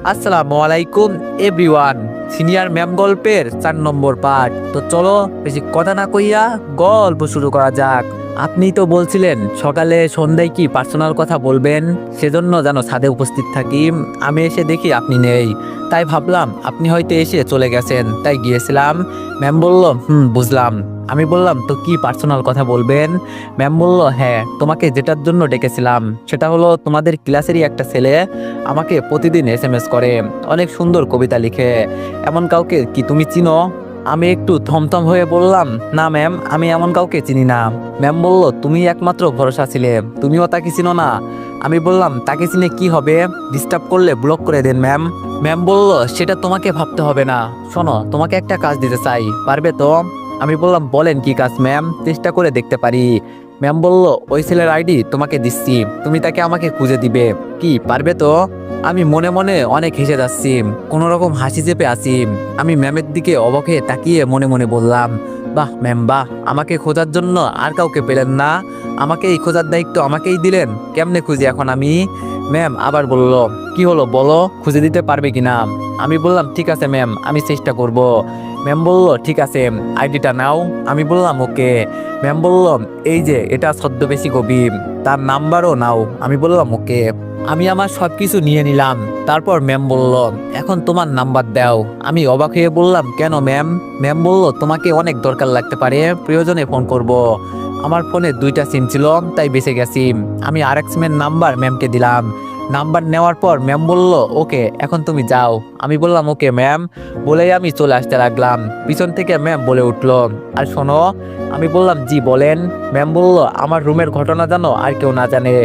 আসসালামু আলাইকুম everyone. Senior ma'am গল্পের 4 নম্বর পার্ট। তো চলো বেশি কথা না কইয়া গল্প শুরু করা যাক। আপনি তো বলছিলেন সকালে সন্ধ্যায় কি পার্সোনাল কথা বলবেন, সেজন্য যেন ছাদে উপস্থিত থাকি। আমি এসে দেখি আপনি নেই, তাই ভাবলাম আপনি হয়তো এসে চলে গেছেন, তাই গিয়েছিলাম। ম্যাম বলল বুঝলাম। আমি বললাম তো কি পার্সোনাল কথা বলবেন? ম্যাম বলল হ্যাঁ, তোমাকে যেটার জন্য ডেকেছিলাম সেটা হলো তোমাদের ক্লাসেরই একটা ছেলে আমাকে প্রতিদিন এসএমএস করে, অনেক সুন্দর কবিতা লিখে। এমন কাউকে কি তুমি চিনো? আমি একটু থমথম হয়ে বললাম না ম্যাম, আমি এমন কাউকে চিনি না। ম্যাম বলল তুমি একমাত্র ভরসা ছিলে, তুমিও তাকে চিনো না? আমি বললাম তাকে চিনে কি হবে, ডিস্টার্ব করলে ব্লক করে দেন ম্যাম। ম্যাম বলল সেটা তোমাকে ভাবতে হবে না। শোনো, তোমাকে একটা কাজ দিতে চাই, পারবে তো? আমি বললাম বলেন কি কাজ ম্যাম, চেষ্টা করে দেখতে পারি। ম্যাম বলল ওই ছেলের আইডি তোমাকে দিচ্ছি, তুমি তাকে আমাকে খুঁজে দিবে, কি পারবে তো? আমি মনে মনে অনেক হেসে যাচ্ছি, কোনো রকম হাসি চেপে আছি। আমি ম্যামের দিকে অবাক হয়ে তাকিয়ে মনে মনে বললাম বাহ ম্যাম বাহ, আমাকে খোঁজার জন্য আর কাউকে পেলেন না, আমাকে এই খোঁজার দায়িত্ব আমাকেই দিলেন। কেমনে খুঁজি এখন আমি? ম্যাম আবার বলল কি হলো বলো, খুঁজে দিতে পারবে কিনা? আমি বললাম ঠিক আছে ম্যাম, আমি চেষ্টা করব। ম্যাম বলল ঠিক আছে, আইডিটা নাও। আমি বললাম ওকে। ম্যাম বলল এই যে এটা ছদ্মবেশী কবি, তার নাম্বারও নাও। আমি বললাম ওকে। আমি আমার সবকিছু নিয়ে নিলাম। তারপর ম্যাম বলল এখন তোমার নাম্বার দাও। আমি অবাক হয়ে বললাম কেন ম্যাম? ম্যাম বলল তোমাকে অনেক দরকার লাগতে পারে, প্রয়োজনে ফোন করব। আমার ফোনে 2টা সিম ছিল, তাই বেঁচে গেছি। আমি আরেক সিমের নাম্বার ম্যামকে দিলাম। নাম্বার নেওয়ার পর ম্যাম বলল ওকে, এখন তুমি যাও। আমি বললাম ওকে ম্যাম বলেই আমি চলে আসতে লাগলাম। পিছন থেকে ম্যাম বলে উঠলো আর শোনো। আমি বললাম জি বলেন। ম্যাম বলল আমার রুমের ঘটনা জানো আর কেউ না জানে।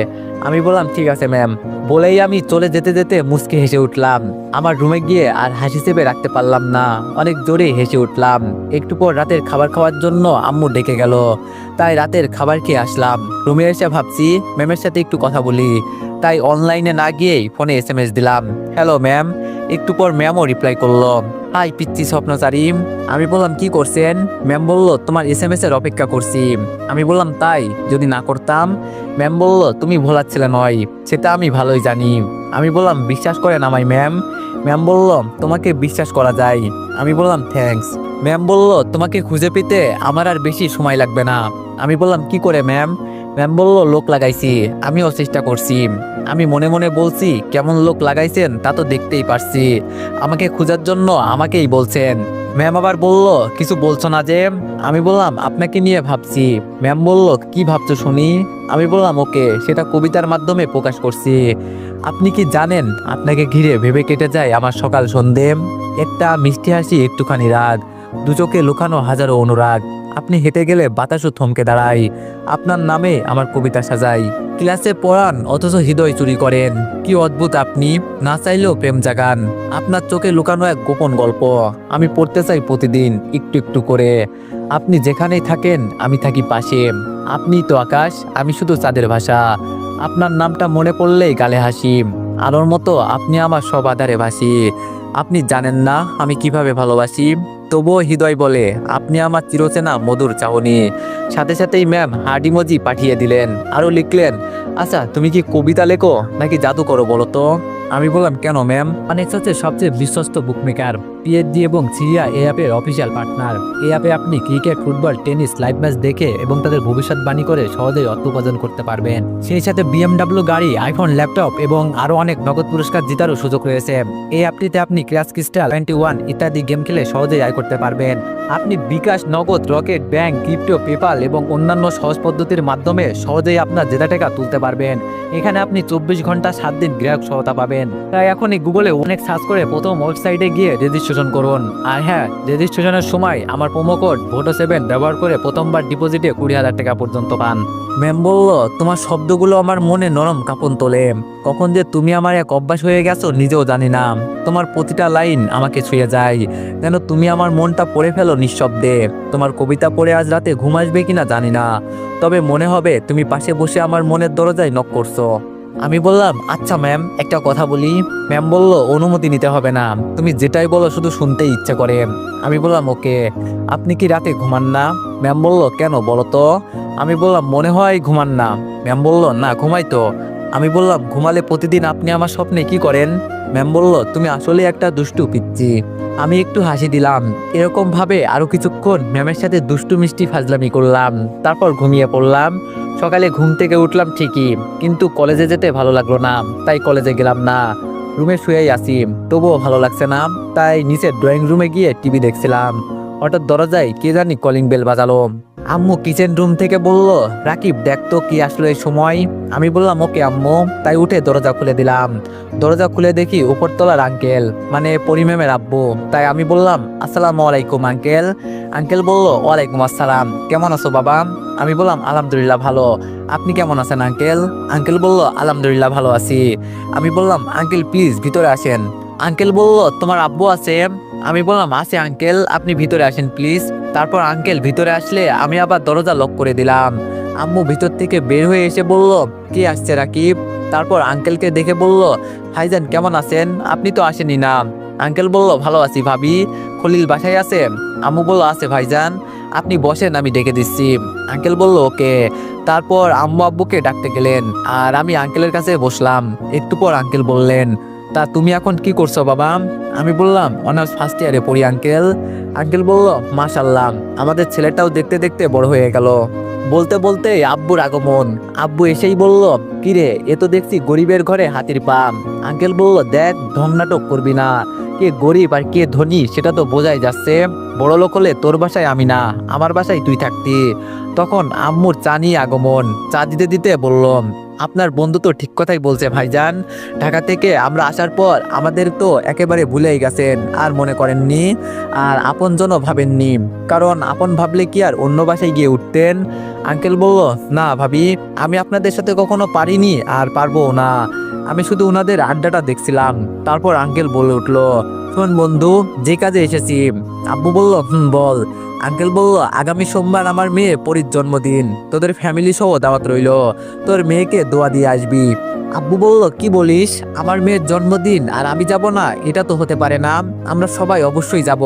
আমি বললাম ঠিক আছে ম্যাম বলেই আমি চলে যেতে যেতে মুচকি হেসে উঠলাম। আমার রুমে গিয়ে আর হাসি চেপে রাখতে পারলাম না, অনেক জোরে হেসে উঠলাম। একটু পর রাতের খাবার খাওয়ার জন্য আম্মু ডেকে গেল, তাই রাতের খাবার খেয়ে আসলাম। রুমে এসে ভাবছি ম্যামের সাথে একটু কথা বলি, তাই অনলাইনে না গিয়েই ফোনে এসএমএস দিলাম হ্যালো ম্যাম। একটু পর ম্যামও রিপ্লাই করলো হাই পিচ্ছি স্বপ্নচারী। আমি বললাম কি করছেন? ম্যাম বলল তোমার এসএমএস এর অপেক্ষা করছি। আমি বললাম তাই, যদি না করতাম? ম্যাম বলল তুমি ভোলাচ্ছিলে নয়, সেটা আমি ভালোই জানি। আমি বললাম বিশ্বাস করেন আমায় ম্যাম? ম্যাম বলল তোমাকে বিশ্বাস করা যায়। আমি বললাম থ্যাঙ্কস। ম্যাম বলল তোমাকে খুঁজে পেতে আমার আর বেশি সময় লাগবে না। আমি বললাম কি করে ম্যাম? ম্যাম বলল লোক লাগাইছি, আমিও চেষ্টা করছি। আমি মনে মনে বলছি কেমন লোক লাগাইছেন তা তো দেখতেই পারছি, আমাকে খোঁজার জন্য আমাকেই বলছেন। ম্যাম আবার বলল কিছু বলছো না যে? আমি বললাম আপনাকে নিয়ে ভাবছি। ম্যাম বলল কি ভাবছো শুনি? আমি বললাম ওকে, সেটা কবিতার মাধ্যমে প্রকাশ করছি। আপনি কি জানেন আপনাকে ঘিরে ভেবে কেটে যায় আমার সকাল সন্ধে, একটা মিষ্টি হাসি একটুখানি রাগ, দু চোখে লুকানো হাজারো অনুরাগ। আপনি হেঁটে গেলে বাতাসও থমকে দাঁড়ায়, আপনার নামে আমার কবিতা সাজাই। ক্লাসে পড়ান অথচ হৃদয় চুরি করেন, কি অদ্ভুত আপনি, না চাইলেও প্রেম জাগান। আপনার চোখে লুকানো এক গোপন গল্প আমি পড়তে চাই প্রতিদিন একটু একটু করে। আপনি যেখানেই থাকেন আমি থাকি পাশে, আপনি তো আকাশ, আমি শুধু চাঁদের ভাষা। আপনার নামটা মনে পড়লেই গালে হাসি, আলোর মতো আপনি আমার সব আধারে ভাসি। আপনি জানেন না আমি কিভাবে ভালোবাসি, তবুও হৃদয় বলে আপনি আমার চিরচেনা মধুর চাহনি। সাথে সাথেই ম্যাম হার্ট ইমোজি পাঠিয়ে দিলেন, আরও লিখলেন আচ্ছা তুমি কি কবিতা লেখো নাকি জাদু করো বলো তো? আমি বললাম কেন ম্যাম? অনেক্স হচ্ছে সবচেয়ে বিশ্বস্ত বুকমেকার, পিএইচডি এবং সিরিয়া এই অ্যাপের অফিসিয়াল পার্টনার। এই অ্যাপে আপনি cricket, football, tennis live match দেখে এবং তাদের ভবিষ্যৎবাণী করে সহজেই অর্থ উপার্জন করতে পারবেন। সেই সাথে বিএমডাব্লিউ গাড়ি, আইফোন, ল্যাপটপ এবং আরও অনেক নগদ পুরস্কার জেতারও সুযোগ রয়েছে। এই অ্যাপটিতে আপনি ক্র্যাশ ক্রিস্টাল 21 ইত্যাদি গেম খেলে সহজেই আয় করতে পারবেন। আপনি বিকাশ, নগদ, রকেট, ব্যাংক, ক্রিপ্টো, পেপাল এবং অন্যান্য সহজ পদ্ধতির মাধ্যমে সহজেই আপনার জেতা টাকা তুলতে পারবেন। এখানে আপনি 24 ঘন্টা 7 দিন গ্রাহক সহায়তা পাবেন। তাই এখনই গুগলে অনেক সার্চ করে প্রথম ওয়েবসাইটে গিয়ে রেজিস্ট্রেশন করুন। আর হ্যাঁ, রেজিস্ট্রেশনের সময় আমার প্রোমো কোড VOTO7 ব্যবহার করে প্রথমবার ডিপোজিটে 20,000 টাকা পর্যন্ত পান। ম্যাম বলল তোমার শব্দগুলো আমার মনে নরম কাঁপন তোলে, কখন যে তুমি আমার এক অভ্যাস হয়ে গেছো নিজেও জানি না। তোমার প্রতিটা লাইন আমাকে ছুঁয়ে যায়, যেন তুমি আমার মনটা পড়ে ফেলো নিঃশব্দে। তোমার কবিতা পড়ে আজ রাতে ঘুম আসবে কিনা জানি না, তবে মনে হবে তুমি পাশে বসে আমার মনের দরজায় নক করছো। আমি বললাম আচ্ছা ম্যাম একটা কথা বলি। ম্যাম বলল অনুমতি নিতে হবে না, তুমি যেটাই বলো শুধু শুনতেই ইচ্ছে করে। আমি বললাম ওকে। আপনি কি রাতে ঘুমান না? ম্যাম বলল কেন বলো তো? আমি বললাম মনে হয় ঘুমান না। ম্যাম বলল না ঘুমাই তো। আমি বললাম, ঘুমালে প্রতিদিন আপনি আমার স্বপ্নে কি করেন? ম্যাম বলল, তুমি আসলে একটা দুষ্টু পিচ্চি। আমি একটু হাসি দিলাম। এরকম ভাবে আরো কিছুক্ষণ ম্যামের সাথে দুষ্টু মিষ্টি ফাজলামি করলাম, তারপর ঘুমিয়ে পড়লাম। সকালে ঘুম থেকে উঠলাম ঠিকই, কিন্তু কলেজে যেতে ভালো লাগলো না, তাই কলেজে গেলাম না। রুমে শুয়েই আছি, তবুও ভালো লাগছে না, তাই নিচের ড্রয়িং রুমে গিয়ে টিভি দেখছিলাম। হঠাৎ দরজায় কে জানি কলিং বেল বাজালো। আম্মু কিচেন রুম থেকে বলল, রাকিব দেখ তো কি আসলো এই সময়। আমি বললাম, ওকে আম্মু। তাই উঠে দরজা খুলে দিলাম। দরজা খুলে দেখি উপরতলার আঙ্কেল, মানে পরি ম্যামের আব্বু। তাই আমি বললাম, আসসালামু আলাইকুম আঙ্কেল। আঙ্কেল বলল, ওয়ালাইকুম আসসালাম, কেমন আছো বাবা? আমি বললাম, আলহামদুলিল্লাহ ভালো। আপনি কেমন আছেন আঙ্কেল? আঙ্কেল বলল, আলহামদুলিল্লাহ ভালো আছি। আমি বললাম, আঙ্কেল প্লিজ ভিতরে আসেন। আঙ্কেল বলল, তোমার আব্বু আছে? আমি বললাম, আছে আঙ্কেল, আপনি ভিতরে আসেন প্লিজ। তারপর আঙ্কেল ভিতরে আসলে আমি আবার দরজা লক করে দিলাম। আম্মু ভিতর থেকে বের হয়ে এসে বলল, কে আসছে রাকিব? তারপর আঙ্কেলকে দেখে বলল, ভাইজান কেমন আছেন? আপনি তো আসেনি না। আঙ্কেল বলল, ভালো আছি ভাবি। খলিল বাসায় আছে? আম্মু বলল, আছে ভাইজান। আপনি বসেন, আমি ডেকে দিচ্ছি। আঙ্কেল বলল, ওকে। তারপর আম্মু আব্বুকে ডাকতে গেলেন, আর আমি আঙ্কেলের কাছে বসলাম। একটু পর আঙ্কেল বললেন, তা তুমি এখন কি করছো বাবা? আমি বললাম, অনার্স ফার্স্ট ইয়ারে পড়ি আঙ্কেল। আঙ্কেল বলল, মাশাল্লাহ, আমাদের ছেলেটাও দেখতে দেখতে বড় হয়ে গেল। বলতে বলতে আব্বুর আগমন। আব্বু এসেই বলল, কিরে, এ তো দেখছি গরিবের ঘরে হাতির পাম। আঙ্কেল বলল, দেখ ঢং নাটক করবি না, কে গরিব আর কে ধনী সেটা তো বোঝাই যাচ্ছে। বড় লোক হলে তোর বাসায় আমি না, আমার বাসায় তুই থাকতি। তখন আম্মুর চা নিয়ে আগমন। চা দিতে দিতে বলল, আপনার বন্ধু তো ঠিক কথাই বলছে ভাইজান। ঢাকা থেকে আমরা আসার পর আমাদের তো একেবারে ভুলেই গেছেন, আর মনে করেননি, আর আপনজনও ভাবেননি। কারণ আপন ভাবলে কি আর অন্য বাসায় গিয়ে উঠতেন? আঙ্কেল বলল, না ভাবি, আমি আপনাদের সাথে কখনো পারিনি আর পারবো না। আমি শুধু ওনাদের আড্ডাটা দেখছিলাম। তারপর আঙ্কেল বলে উঠলো, শোন বন্ধু, যে কাজে এসেছি। আব্বু বলল, বল। আঙ্কেল বলল, আগামী সোমবার আমার মেয়ে পরীর জন্মদিন, তোদের ফ্যামিলি সহ দাওয়াত রইলো, তোর মেয়েকে দোয়া দিয়ে আসবি। আব্বু বলল, কি বলিস? আমার মেয়ের জন্মদিন আর আমি যাব না? এটা তো হতে পারে না, আমরা সবাই অবশ্যই যাব।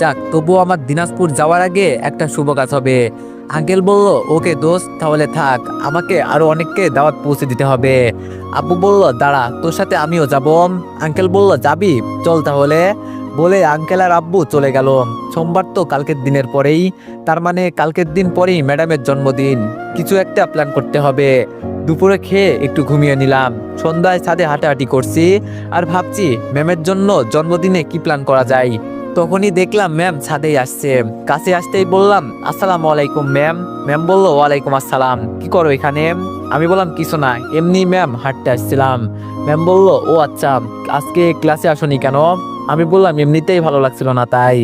যাক, তবুও আমার দিনাজপুর যাওয়ার আগে একটা শুভ কাজ হবে। আঙ্কেল বলল, ওকে দোস্ত, তাহলে থাক, আমাকে আরো অনেককে দাওয়াত পৌঁছে দিতে হবে। আব্বু বলল, দাঁড়া, তোর সাথে আমিও যাব। আঙ্কেল বলল, যাবি? চল তাহলে। বলে আঙ্কেল আর আব্বু চলে গেল। সোমবার তো কালকের দিনের পরেই, তার মানে কালকের দিন পরেই ম্যাডামের জন্মদিন। কিছু একটা প্ল্যান করতে হবে। দুপুরে খেয়ে একটু ঘুমিয়ে নিলাম। সন্ধ্যায় ছাদে হাঁটাহাঁটি করছি, আর ভাবছি ম্যামের জন্য জন্মদিনে কি প্ল্যান করা যায়। তখনই দেখলাম ম্যাম ছাদেই আসছে। কাছে আসতেই বললাম, আসসালামু আলাইকুম ম্যাম। ম্যাম বলল, ওয়ালাইকুম আসসালাম, কি করো এখানে? আমি বললাম, কিছু না, এমনি ম্যাম হাঁটতে আসছিলাম। ম্যাম বলল, ও আচ্ছা, আজকে ক্লাসে আসোনি কেন? আমি বললাম, এমনিতেই ভালো লাগছিল না তাই।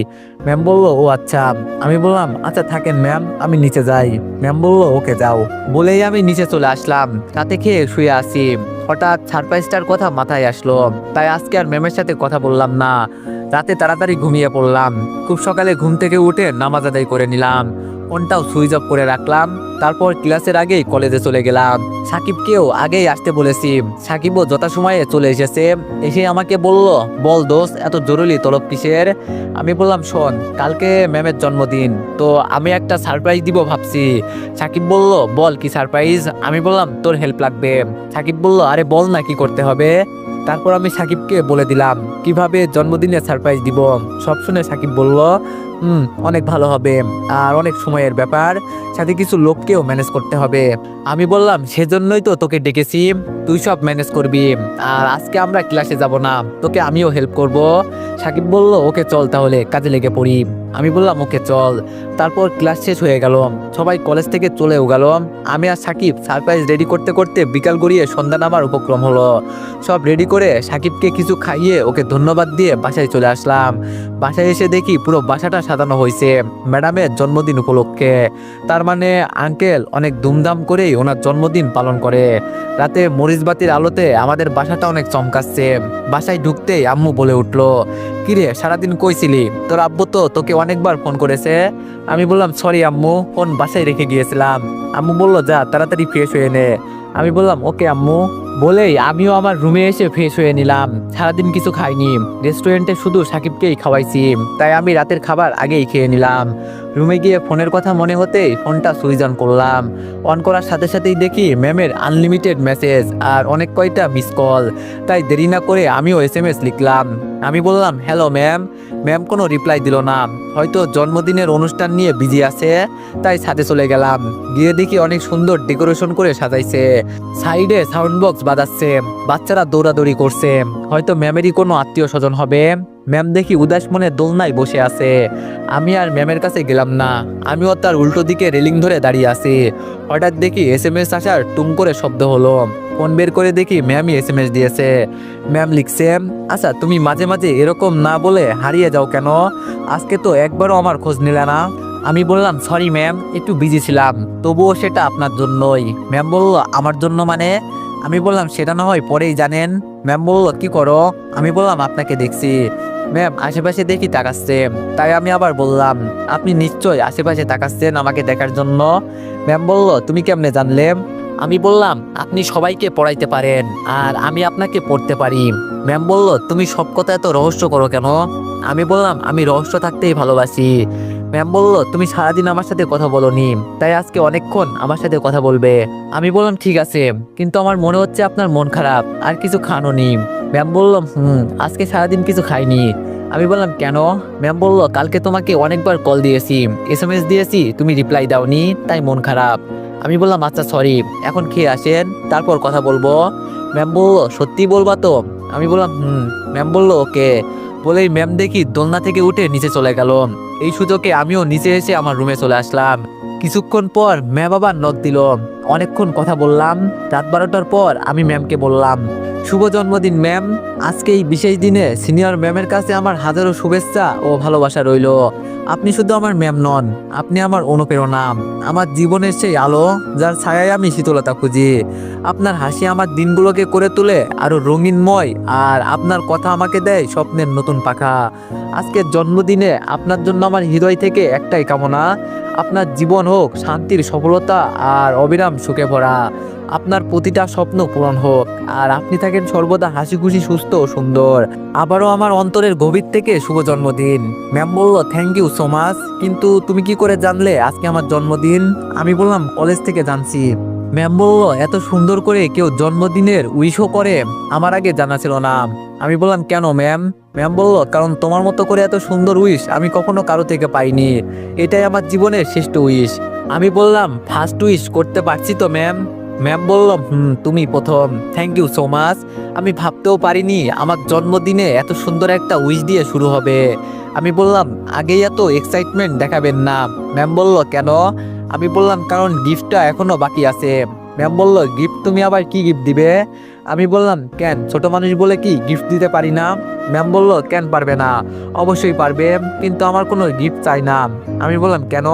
ম্যাম বলল, ও আচ্ছা। আমি বললাম, আচ্ছা থাকেন ম্যাম, আমি নিচে যাই। ম্যাম বলল, ওকে যাও। বলেই আমি নিচে চলে আসলাম। রাতে খেয়ে শুয়ে আসি। হঠাৎ সারপ্রাইজটার কথা মাথায় আসলো, তাই আজকে আর ম্যামের সাথে কথা বললাম না। রাতে তাড়াতাড়ি ঘুমিয়ে পড়লাম। খুব সকালে ঘুম থেকে উঠে নামাজ আদায় করে নিলাম। ফোনটাও সুইচ অফ করে রাখলাম। তারপর ক্লাসের আগেই কলেজে চলে গেলাম। সাকিবকেও আগেই আসতে বলেছি। সাকিবও যথাসময়ে চলে এসেছে। এসে আমাকে বলল, বল দোস্ত, এত জরুরি তলব কিসের? আমি বললাম, শোন, কালকে ম্যামের জন্মদিন, তো আমি একটা সারপ্রাইজ দিব ভাবছি। সাকিব বলল, বল কি সারপ্রাইজ? আমি বললাম, তোর হেল্প লাগবে। সাকিব বলল, আরে বল না, কি করতে হবে? তারপর আমি সাকিবকে বলে দিলাম কিভাবে জন্মদিনে সারপ্রাইজ দিব। সব শুনে সাকিব বলল, অনেক ভালো হবে, আর অনেক সময়ের ব্যাপার, সাথে কিছু লোককেও ম্যানেজ করতে হবে। আমি বললাম, সেজন্যই তো তোকে ডেকেছি, তুই সব ম্যানেজ করবি, আর আজকে আমরা ক্লাসে যাব না, তোকে আমিও হেল্প করব। সাকিব বলল, ওকে চল তাহলে কাজে লেগে পড়ি। আমি বললাম, ওকে চল। তারপর ক্লাস শেষ হয়ে গেল, সবাই কলেজ থেকে চলেও গেল। আমি আর সাকিব সারপ্রাইজ রেডি করতে করতে বিকাল গড়িয়ে সন্ধ্যা নামার উপক্রম হলো। সব রেডি করে সাকিবকে কিছু খাইয়ে ওকে ধন্যবাদ দিয়ে বাসায় চলে আসলাম। বাসায় এসে দেখি পুরো বাসাটা সাজানো হয়েছে ম্যাডামের জন্মদিন উপলক্ষে। তার মানে আঙ্কেল অনেক ধুমধাম করেই ওনার জন্মদিন পালন করে। রাতে মরিচবাতির আলোতে আমাদের বাসাটা অনেক চমকাচ্ছে। বাসায় ঢুকতেই আম্মু বলে উঠলো, কিরে সারাদিন কইছিলি? তোর আব্বু তো তোকে অনেকবার ফোন করেছে। আমি বললাম, সরি আম্মু, ফোন বাসায় রেখে গিয়েছিলাম। আম্মু বলল, যা তাড়াতাড়ি ফ্রেশ হয়ে নে। আমি বললাম, ওকে আম্মু। বলেই আমিও আমার রুমে এসে ফ্রেশ হয়ে নিলাম। সারাদিন কিছু খাইনি, রেস্টুরেন্টে শুধু সাকিবকেই খাওয়াইছি, তাই আমি রাতের খাবার আগেই খেয়ে নিলাম। রুমে গিয়ে ফোনের কথা মনে হতেই ফোনটা সুইচ অন করলাম। অন করার সাথে সাথেই দেখি ম্যামের আনলিমিটেড মেসেজ আর অনেক কয়টা মিস কল। তাই দেরি না করে আমিও SMS লিখলাম। আমি বললাম হ্যালো ম্যাম। ম্যাম কোনো রিপ্লাই দিল না, হয়তো জন্মদিনের অনুষ্ঠান নিয়ে বিজি আছে। তাই ছাদে চলে গেলাম, গিয়ে দেখি অনেক সুন্দর ডেকোরেশন করে সাজাইছে। সাইডে সাউন্ড বক্স বাজাচ্ছে, বাচ্চারা দৌড়াদৌড়ি করছে, হয়তো ম্যামেরই কোনো আত্মীয় স্বজন হবে। ম্যাম দেখি উদাস মনে দোলনায় বসে আছে। আমি আর ম্যামের কাছে গেলাম না, আমিও তার উল্টো দিকে রেলিং ধরে দাঁড়িয়ে আছি। হঠাৎ দেখি SMS আসার টুং করে শব্দ হলো। ফোন বের করে দেখি ম্যামই SMS দিয়েছে। ম্যাম লিখছে, আচ্ছা তুমি মাঝে মাঝে এরকম না বলে হারিয়ে যাও কেন? আজকে তো একবারও আমার খোঁজ নিলে না। আমি বললাম সরি ম্যাম, একটু বিজি ছিলাম, তবুও সেটা আপনার জন্যই। ম্যাম বলল আমার জন্য মানে? আমি বললাম সেটা না হয় পরেই জানেন। ম্যাম বলল কি করো? আমি বললাম আপনাকে দেখছি। ম্যাম আশেপাশে দেখি তাকাচ্ছে, তাই আমি আবার বললাম আপনি নিশ্চয়ই আশেপাশে তাকাচ্ছেন আমাকে দেখার জন্য। ম্যাম বলল তুমি কেমনে জানলে? আমি বললাম আপনি সবাইকে পড়াইতে পারেন আর আমি আপনাকে পড়তে পারি। ম্যাম বলল তুমি সব কথা এত রহস্য করো কেন? আমি বললাম আমি রহস্য থাকতেই ভালোবাসি। ম্যাম বলল তুমি সারাদিন আমার সাথে কথা বলোনি, তাই আজকে অনেকক্ষণ আমার সাথে কথা বলবে। আমি বললাম ঠিক আছে, কিন্তু আমার মনে হচ্ছে আপনার মন খারাপ, আর কিছু খানোনি। ম্যাম বলল আজকে সারাদিন কিছু খাইনি। আমি বললাম কেন? ম্যাম বলল কালকে তোমাকে অনেকবার কল দিয়েছি, SMS দিয়েছি, তুমি রিপ্লাই দাওনি, তাই মন খারাপ। আমি বললাম আচ্ছা সরি, এখন খেয়ে আসেন, তারপর কথা বলবো। ম্যাম বলল সত্যি বলবা তো? আমি বললাম ম্যাম বলল ওকে। বলেই ম্যাম দেখি দোলনা থেকে উঠে নিচে চলে গেল। এই সুযোগে আমিও নিচে এসে আমার রুমে চলে আসলাম। কিছুক্ষণ পর ম্যাম আবার নক দিল, অনেকক্ষণ কথা বললাম। রাত 12টার পর আমি ম্যামকে বললাম শুভ জন্মদিন ম্যাম। আজকে এই বিশেষ দিনে সিনিয়র ম্যামের কাছে আমার হাজারো শুভেচ্ছা ও ভালোবাসা রইল। আপনি শুধু আমার ম্যাম নন, আপনি আমার অনুপ্রেরণা, আমার জীবনের সেই আলো যার ছায়ায় আমি শীতলতা খুঁজি। আপনার হাসি আমার দিনগুলোকে করে তোলে আরো রঙিনময়, আর আপনার কথা আমাকে দেয় স্বপ্নের নতুন পাখা। আজকের জন্মদিনে আপনার জন্য আমার হৃদয় থেকে একটাই কামনা, আপনার জীবন হোক শান্তির, সফলতা আর অবিরাম সুখে ভরা। আপনার প্রতিটা স্বপ্ন পূরণ হোক, আর আপনি থাকেন সর্বদা হাসি খুশি, সুস্থ ও সুন্দর। আবারও আমার অন্তরের গভীর থেকে শুভ জন্মদিন। ম্যাম বলল থ্যাংক ইউ সো মাচ, কিন্তু তুমি কি করে জানলে আজকে আমার জন্মদিন? আমি বললাম কলেজ থেকে জানছি। ম্যাম বলল এত সুন্দর করে কেউ জন্মদিনের উইশও করে, আমার আগে জানা ছিল না। আমি বললাম কেন ম্যাম? ম্যাম বলল কারণ তোমার মতো করে এত সুন্দর উইশ আমি কখনো কারো থেকে পাইনি, এটাই আমার জীবনের শ্রেষ্ঠ উইশ। আমি বললাম ফার্স্ট উইশ করতে পারছি তো ম্যাম? ম্যাম বলল তুমি প্রথম, থ্যাংক ইউ সো মাচ। আমি ভাবতেও পারিনি আমার জন্মদিনে এত সুন্দর একটা উইশ দিয়ে শুরু হবে। আমি বললাম আগেই এত এক্সাইটমেন্ট দেখাবেন না। ম্যাম বলল কেন? আমি বললাম কারণ গিফটটা এখনো বাকি আছে। ম্যাম বলল গিফট? তুমি আবার কি গিফট দিবে? আমি বললাম কেন, ছোট মানুষ বলে কি গিফট দিতে পারি না? ম্যাম বলল কেন পারবে না? অবশ্যই পারবে, কিন্তু আমার কোনো গিফট চাই না। আমি বললাম কেন?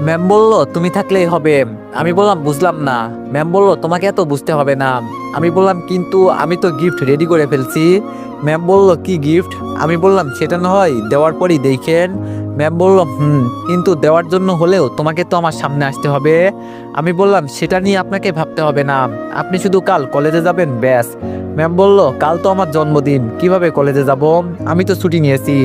ম্যাম বলল তুমি থাকলেই হবে। আমি বললাম বুঝলাম না। ম্যাম বলল তোমাকে এত বুঝতে হবে না। আমি বললাম কিন্তু আমি তো গিফট রেডি করে ফেলছি। ম্যাম বলল কি গিফট? আমি বললাম সেটা না হয় দেওয়ার পরই দেখেন। ম্যাম বলল কিন্তু দেওয়ার জন্য হলেও তোমাকে তো আমার সামনে আসতে হবে। আমি বললাম সেটা নিয়ে আপনাকে ভাবতে হবে না, আপনি শুধু কাল কলেজে যাবেন ব্যাস। ম্যাম বলল কাল তো আমার জন্মদিন, কিভাবে কলেজে যাব? আমি তো ছুটি নিয়েছি।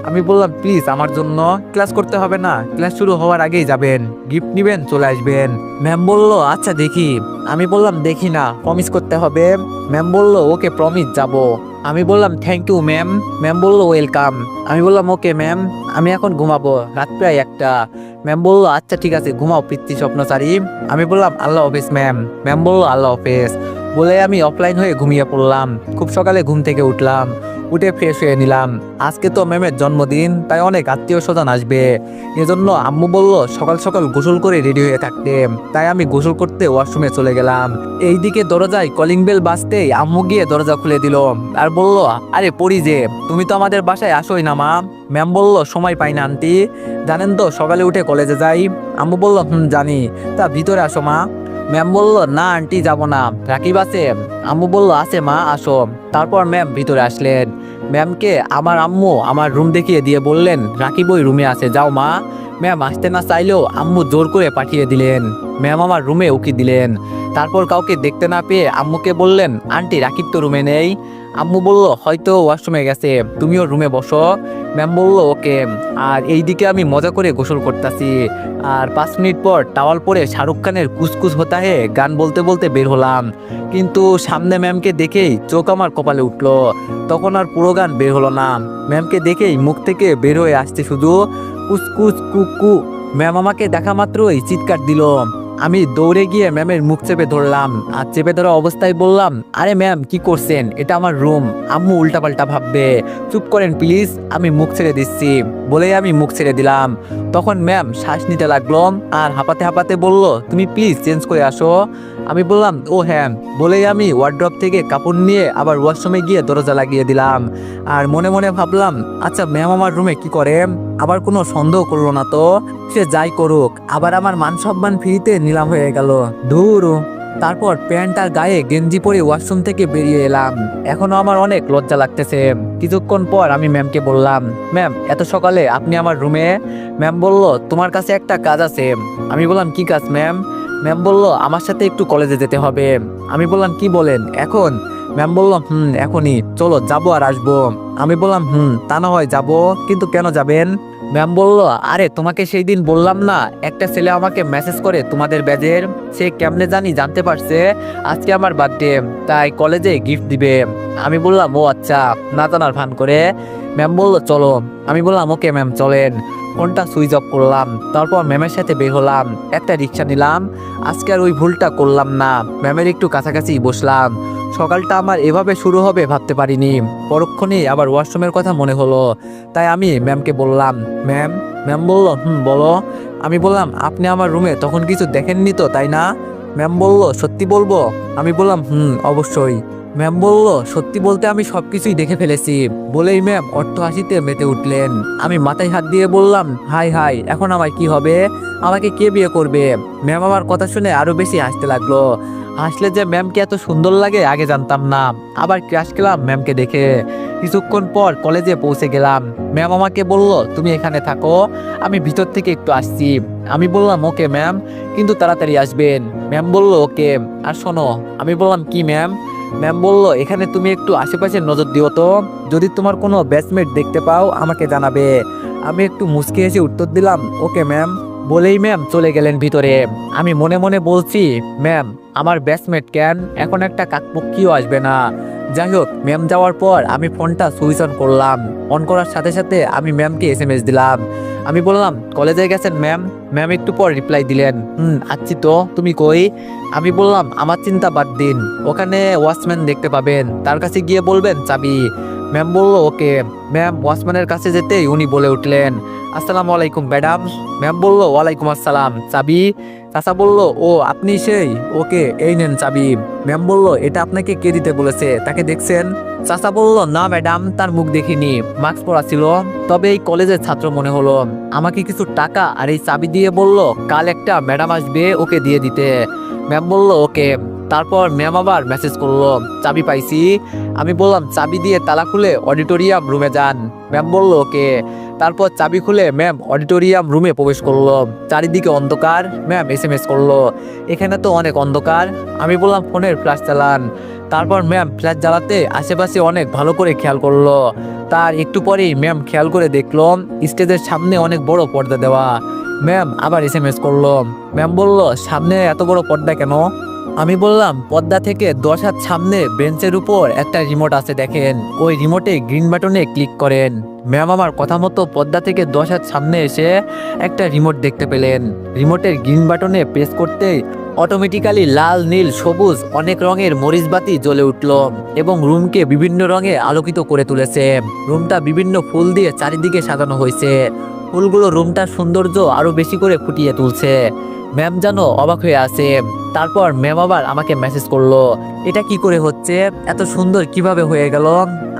আমি বললাম প্লিজ আমার জন্য ক্লাস করতে হবে না, ক্লাস শুরু হওয়ার আগেই যাবেন, গিফট নিবেন, চলে আসবেন। ম্যাম বলল আচ্ছা দেখি। আমি বললাম দেখি না, প্রমিস করতে হবে। ম্যাম বলল ওকে প্রমিস, যাব। আমি বললাম থ্যাংক ইউ ম্যাম। ম্যাম বলল ওয়েলকাম। আমি বললাম ওকে ম্যাম, আমি এখন ঘুমাবো, রাত প্রায় 1টা। ম্যাম বলল আচ্ছা ঠিক আছে ঘুমাও পিতৃ স্বপ্নচারী। আমি বললাম আল্লাহ হাফেজ ম্যাম। ম্যাম বলল আল্লাহ হাফেজ। বলে আমি অফলাইন হয়ে ঘুমিয়ে পড়লাম। খুব সকালে ঘুম থেকে উঠলাম, উঠে ফ্রেশ হয়ে নিলাম। আজকে তো ম্যামের জন্মদিন, তাই অনেক আত্মীয় স্বজন আসবে। এজন্য আম্মু বলল সকাল সকাল গোসল করে রেডি হয়ে থাকতে, তাই আমি গোসল করতে ওয়াশরুমে চলে গেলাম। এইদিকে দরজায় কলিং বেল বাজতেই আম্মু গিয়ে দরজা খুলে দিল আর বলল আরে পড়ি যে, তুমি তো আমাদের বাসায় আসোই না মা। ম্যাম বলল সময় পাই না আন্টি, জানেন তো সকালে উঠে কলেজে যাই। আম্মু বলল জানি, তা ভিতরে আসো মা। ম্যাম বলল না আন্টি যাব না, রাকিব আছে। আম্মু বলল আছে মা, আসো। তারপর ম্যাম ভিতরে আসলেন। ম্যামকে আমার আম্মু আমার রুম দেখিয়ে দিয়ে বললেন রাকিব ওই রুমে আছে, যাও মা। ম্যাম আসতে না চাইলেও আম্মু জোর করে পাঠিয়ে দিলেন। ম্যাম আমার রুমে উকি দিলেন। তারপর কাউকে দেখতে না পেয়ে আম্মুকে বললেন আন্টি রাকিব তো রুমে নেই। আম্মু বলল হয়তো ওয়াশরুমে গেছে, তুমিও রুমে বসো। ম্যাম বলল ওকে। আর এইদিকে আমি মজা করে গোসল করতেছি। আর 5 মিনিট পর টাওয়াল পরে শাহরুখ খানের কুসকুস হোতা হে গান বলতে বলতে বের হলাম। কিন্তু সামনে ম্যামকে দেখেই চোখ আমার কপালে উঠলো। তখন আর পুরো গান বের হলো না। ম্যামকে দেখেই মুখ থেকে বের হয়ে আসছে শুধু কুসকুস কুকু। ম্যাম আমাকে দেখা মাত্রই চিৎকার দিল। আমি দৌড়ে গিয়ে ম্যামের মুখ চেপে ধরলাম। আর চেপে ধরা অবস্থায় বললাম আরে ম্যাম কি করছেন, এটা আমার রুম, আম্মু উল্টাপাল্টা ভাববে, চুপ করেন প্লিজ, আমি মুখ ছেড়ে দিচ্ছি। বলেই আমি মুখ ছেড়ে দিলাম। তখন ম্যাম শ্বাস নিতে লাগলো আর হাঁপাতে হাঁপাতে বলল তুমি প্লিজ চেঞ্জ করে আসো। আমি বললাম ও হ্যাঁ। বলেই আমি ওয়ার্ড্রপ থেকে কাপড় নিয়ে আবার ওয়াশরুমে গিয়ে দরজা লাগিয়ে দিলাম। আর মনে মনে ভাবলাম আচ্ছা ম্যাম আমার রুমে কি করে, আবার কোনো সন্দেহ করলো না তো? সে যাই করুক, আবার আমার মান সম্মান ফ্রিতে নিলাম হয়ে গেল, ধুর। তারপর প্যান্ট আর গায়ে গেঞ্জি পরে ওয়াশরুম থেকে বেরিয়ে এলাম। এখনো আমার অনেক লজ্জা লাগতেছে। কিছুক্ষণ পর আমি ম্যামকে বললাম ম্যাম এত সকালে আপনি আমার রুমে? ম্যাম বলল তোমার কাছে একটা কাজ আছে। আমি বললাম কি কাজ ম্যাম? ম্যাম বলল আমার সাথে একটু কলেজে যেতে হবে। আমি বললাম কি বলেন এখন? ম্যাম বলল এখনই চলো, যাবো আর আসবো। আমি বললাম তা না হয় যাবো, কিন্তু কেন যাবেন? ম্যাম বলল আরে তোমাকে সেই দিন বললাম না একটা ছেলে আমাকে মেসেজ করে তোমাদের ব্যাচের, সে কেমনে জানতে পারছে আজকে আমার বার্থডে, তাই কলেজে গিফট দিবে। আমি বললাম ও আচ্ছা, না জানার ভান করে। ম্যাম বলল চলো। আমি বললাম ওকে ম্যাম চলেন। ফোনটা সুইচ অফ করলাম। তারপর ম্যামের সাথে বের হলাম, একটা রিক্সা নিলাম। আজকে আর ওই ভুলটা করলাম না, ম্যামের একটু কাছাকাছি বসলাম। সকালটা আমার এভাবে শুরু হবে ভাবতে পারিনি। পরক্ষণেই আবার ওয়াশরুমের কথা মনে হলো, তাই আমি ম্যামকে বললাম ম্যাম। ম্যাম বলল বলো। আমি বললাম আপনি আমার রুমে তখন কিছু দেখেননি তো তাই না? ম্যাম বলল সত্যি বলবো? আমি বললাম অবশ্যই। ম্যাম বলল সত্যি বলতে আমি সবকিছুই দেখে ফেলেছি। বলেই ম্যাম অট্ট হাসিতে মেতে উঠলেন। আমি মাথায় হাত দিয়ে বললাম হাই হাই, এখন আমার কি হবে? আমাকে কে বিয়ে করবে? ম্যাম আমার কথা শুনে আরো বেশি হাসতে লাগলো। হাসলে যে ম্যামকে এত সুন্দর লাগে আগে জানতাম না। আবার ক্রাশ খেলাম ম্যামকে দেখে। কিছুক্ষণ পর কলেজে পৌঁছে গেলাম। ম্যাম আমাকে বলল তুমি এখানে থাকো, আমি ভিতর থেকে একটু আসছি। আমি বললাম ওকে ম্যাম, কিন্তু তাড়াতাড়ি আসবেন। ম্যাম বলল ওকে। আর শোনো। আমি বললাম কি ম্যাম? ম্যাম বলল এখানে তুমি একটু আশেপাশে নজর দিও তো, যদি তোমার কোনো ব্যাচমেট দেখতে পাও আমাকে জানাবে। আমি একটু মুচকি হেসে উত্তর দিলাম ওকে ম্যাম। বলেই ম্যাম চলে গেলেন ভিতরে। আমি মনে মনে বলছি ম্যাম আমার ব্যাচমেট কেন, এখন একটা কাকপক্ষীও আসবে না। যাই হোক, ম্যাম যাওয়ার পর আমি ফোনটা সুইচ অন করলাম। অন করার সাথে সাথে আমি ম্যামকে SMS দিলাম। আমি বললাম কলেজে গেছেন ম্যাম? ম্যাম একটু পর রিপ্লাই দিলেন আচ্ছি তো, তুমি কই? আমি বললাম আমার চিন্তা বাদ দিন, ওখানে ওয়াচম্যান দেখতে পাবেন, তার কাছে গিয়ে বলবেন চাবি। ম্যাম বলল ওকে। ম্যাম ওয়াচম্যানের কাছে যেতেই উনি বলে উঠলেন আসসালামু আলাইকুম ম্যাডাম। ম্যাম বলল ওয়ালাইকুম আসসালাম, চাবি? চাচা বলল ও আপনি সেই, ওকে এই নেন চাবি। ম্যাম বলল এটা আপনাকে কে দিতে বলেছে, তাকে দেখছেন? চাচা বলল না ম্যাডাম, তার মুখ দেখিনি, মাস্ক পরা ছিল, তবে এই কলেজের ছাত্র মনে হলো। আমাকে কিছু টাকা আর এই চাবি দিয়ে বলল কাল একটা ম্যাডাম আসবে, ওকে দিয়ে দিতে। ম্যাম বলল ওকে। তারপর ম্যাম আবার মেসেজ করলো চাবি পাইছি। আমি বললাম চাবি দিয়ে তালা খুলে অডিটোরিয়াম রুমে যান। ম্যাম বলল ওকে। তারপর চাবি খুলে ম্যাম অডিটোরিয়াম রুমে প্রবেশ করলো। চারিদিকে অন্ধকার। ম্যাম SMS করলো এখানে তো অনেক অন্ধকার। আমি বললাম ফোনের ফ্ল্যাশ চালান। তারপর ম্যাম ফ্ল্যাশ জ্বালাতে আশেপাশে অনেক ভালো করে খেয়াল করলো। তার একটু পরেই ম্যাম খেয়াল করে দেখলো স্টেজের সামনে অনেক বড় পর্দা দেওয়া। ম্যাম আবার SMS করলো। ম্যাম বলল সামনে এত বড় পর্দা কেন? আমি বললাম পর্দা থেকে 10 হাত সামনে বেঞ্চের উপর একটা রিমোট আছে দেখেন, ওই রিমোটে গ্রিন বাটনে ক্লিক করেন। ম্যাম আমার কথা মতো পর্দা থেকে 10 হাত সামনে এসে একটা রিমোট দেখতে পেলেন। রিমোটের গ্রিন বাটনে প্রেস করতেই অটোমেটিক্যালি লাল নীল সবুজ অনেক রঙের মরিচ বাতি জ্বলে উঠল এবং রুমকে বিভিন্ন রঙে আলোকিত করে তুলেছে। রুমটা বিভিন্ন ফুল দিয়ে চারিদিকে সাজানো হয়েছে। ফুলগুলো রুমটার সৌন্দর্য আরো বেশি করে ফুটিয়ে তুলছে। ম্যাম যেন অবাক হয়ে আছে। তারপর ম্যাম আবার আমাকে মেসেজ করলো, এটা কি করে হচ্ছে, এত সুন্দর কিভাবে হয়ে গেল।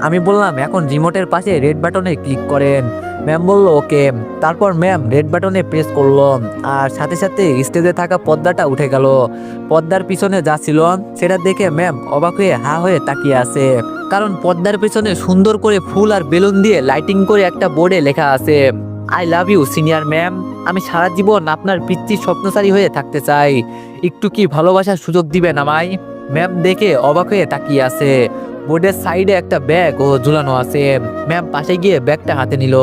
আমি বললাম এখন রিমোটের পাশে রেড বাটনে ক্লিক করেন। ম্যাম বলল ওকে। তারপর ম্যাম রেড বাটনে প্রেস করলো আর সাথে সাথে স্টেজে থাকা পর্দাটা উঠে গেল। পর্দার পিছনে যা ছিল সেটা দেখে ম্যাম অবাক হয়ে হা হয়ে তাকিয়ে আছে, কারণ পর্দার পিছনে সুন্দর করে ফুল আর বেলুন দিয়ে লাইটিং করে একটা বোর্ডে লেখা আছে, I love you senior ma'am. আমি সারা জীবন আপনার পিচ্চির স্বপ্নচারী হয়ে থাকতে চাই, একটু কি ভালোবাসার সুযোগ দিবেন আমায়। ম্যাম দেখে অবাক হয়ে তাকিয়ে আছে। বোর্ডের সাইডে একটা ব্যাগ ও ঝুলানো আছে। ম্যাম পাশে গিয়ে ব্যাগটা হাতে নিল।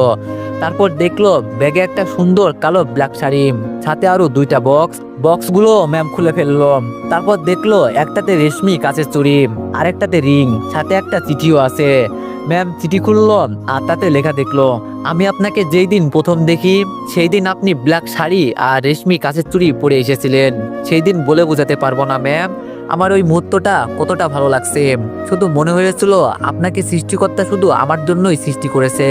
তারপর দেখলো ব্যাগে একটা সুন্দর কালো ব্ল্যাক শাড়ি, সাথে আরো 2টা বক্সগুলো ম্যাম খুলে ফেললো। তারপর দেখলো একটাতে রেশমি কাচের চুড়ি, আরেকটাতে রিং, সাথে একটা চিঠিও আছে। ম্যাম চিঠি খুললো আর তাতে লেখা দেখলো, আমি আপনাকে যেই দিন প্রথম দেখি সেই দিন আপনি ব্ল্যাক শাড়ি আর রেশমি কাচের চুড়ি পরে এসেছিলেন। সেই দিন বলে বোঝাতে পারবো না ম্যাম, আমার ওই মুহূর্তটা কতটা ভালো লাগছে। শুধু মনে হয়েছিল আপনাকে সৃষ্টিকর্তা শুধু আমার জন্যই সৃষ্টি করেছে,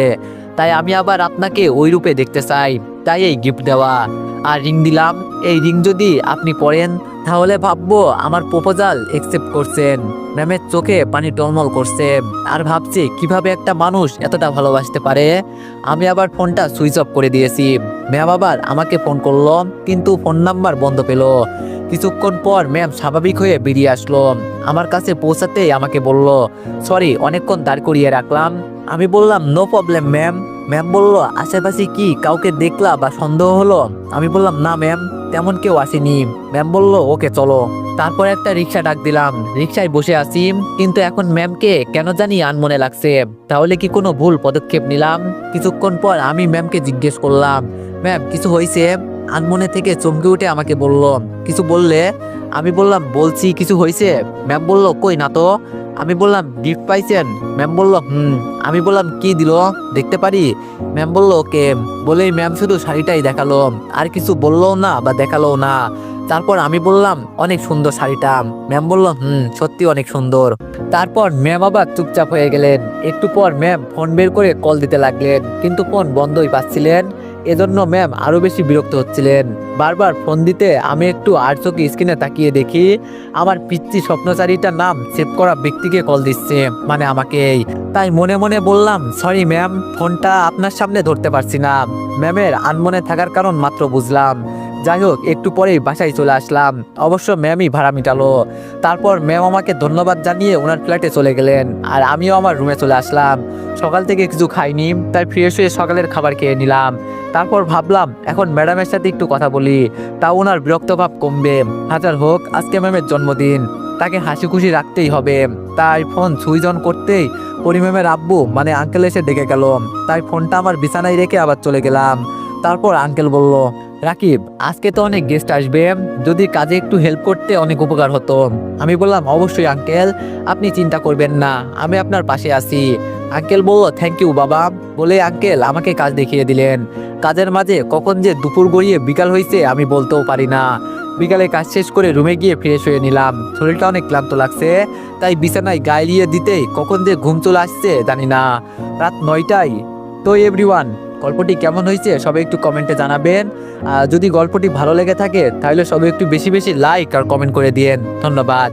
তাই আমি আবার আপনাকে ওই রূপে দেখতে চাই, তাই এই গিফট দেওয়া। আর রিং দিলাম, এই রিং যদি আপনি পরেন তাহলে ভাববো আমার প্রপোজাল একসেপ্ট করছেন। ম্যামের চোখে পানি টলমল করছে আর ভাবছি কিভাবে একটা মানুষ এতটা ভালোবাসতে পারে। আমি আবার ফোনটা সুইচ অফ করে দিয়েছি। ম্যাম আবার আমাকে ফোন করলো, কিন্তু ফোন নাম্বার বন্ধ পেলো। কিছুক্ষণ পর ম্যাম স্বাভাবিক হয়ে বেরিয়ে আসলো। আমার কাছে পৌঁছাতেই আমাকে বলল, সরি অনেকক্ষণ দাঁড় করিয়ে রাখলাম। আমি বললাম নো প্রবলেম ম্যাম। ম্যাম বলল, আশেপাশে কি কাউকে দেখলা বা সন্দেহ হলো? আমি বললাম না ম্যাম, তেমন কেউ আসেনি। ম্যাম বলল ওকে চলো। তারপর একটা রিক্সা ডাক দিলাম, রিক্সায় বসে আছি, কিন্তু এখন ম্যামকে কেন জানি আনমনে লাগছে। তাহলে কি কোনো ভুল পদক্ষেপ নিলাম? কিছুক্ষণ পর আমি ম্যামকে জিজ্ঞেস করলাম, ম্যাম কিছু হয়েছে? আনমনে থেকে চমকে উঠে আমাকে বলল, কিছু বললে? আমি বললাম বলছি কিছু হয়েছে। ম্যাম বলল কই না তো। আমি বললাম গিফট পাইছেন? ম্যাম বলল হুম। আমি বললাম কি দিল, দেখতে পারি? ম্যাম বলল ওকে। বলেই ম্যাম শুধু শাড়িটাই দেখালো, আর কিছু বললো না বা দেখালো না। তারপর আমি বললাম অনেক সুন্দর শাড়িটা। ম্যাম বলল সত্যি অনেক সুন্দর। তারপর ম্যাম আবার চুপচাপ হয়ে গেলেন। একটু পর ম্যাম ফোন বের করে কল দিতে লাগলেন, কিন্তু ফোন বন্ধই পাচ্ছিলেন। এজন্য ম্যাম আরো বেশি বিরক্ত হচ্ছিলেন। বারবার ফোন দিতে আমি একটু আর চোখে স্ক্রিনে তাকিয়ে দেখি আমার পিচ্চি স্বপ্নচারীটার নাম সেভ করা ব্যক্তিকে কল দিচ্ছে, মানে আমাকেই। তাই মনে মনে বললাম সরি ম্যাম, ফোনটা আপনার সামনে ধরতে পারছি না। ম্যামের আনমনে থাকার কারণ মাত্র বুঝলাম। যাই হোক একটু পরেই বাসায় চলে আসলাম। অবশ্য ম্যামই ভাড়া মিটালো। তারপর ম্যাম আমাকে ধন্যবাদ জানিয়ে ওনার ফ্ল্যাটে চলে গেলেন, আর আমিও আমার রুমে চলে আসলাম। সকাল থেকে কিছু খাইনি, তাই ফ্রেশ হয়ে সকালের খাবার খেয়ে নিলাম। তারপর ভাবলাম এখন ম্যাডামের সাথে একটু কথা বলি, তাও ওনার বিরক্ত ভাব কমবে। হাজার হোক আজকে ম্যামের জন্মদিন, তাকে হাসি খুশি রাখতেই হবে। তাই ফোন সুইচ অন করতেই পরিম্যামের আব্বু মানে আঙ্কেল এসে ডেকে গেল। তাই ফোনটা আমার বিছানায় রেখে আবার চলে গেলাম। তারপর আঙ্কেল বলল, রাকিব আজকে তো অনেক গেস্ট আসবে, যদি কাজে একটু হেল্প করতে অনেক উপকার হতো। আমি বললাম অবশ্যই আঙ্কেল, আপনি চিন্তা করবেন না, আমি আপনার পাশে আছি। আঙ্কেল বলল থ্যাংক ইউ বাবা। বলে আঙ্কেল আমাকে কাজ দেখিয়ে দিলেন। কাজের মাঝে কখন যে দুপুর গড়িয়ে বিকাল হয়েছে আমি বলতেও পারি না। বিকালে কাজ শেষ করে রুমে গিয়ে ফ্রেশ হয়ে নিলাম। শরীরটা অনেক ক্লান্ত লাগছে, তাই বিছানায় গায়ে দিয়ে দিতেই কখন যে ঘুম চলে আসছে জানি না। রাত 9টায়। তো এভরিওয়ান, গল্পটি কেমন হয়েছে সবাই একটু কমেন্টে জানাবেন। যদি গল্পটি ভালো লেগে থাকে তাহলে সবাই একটু বেশি বেশি লাইক আর কমেন্ট করে দিয়েন। ধন্যবাদ।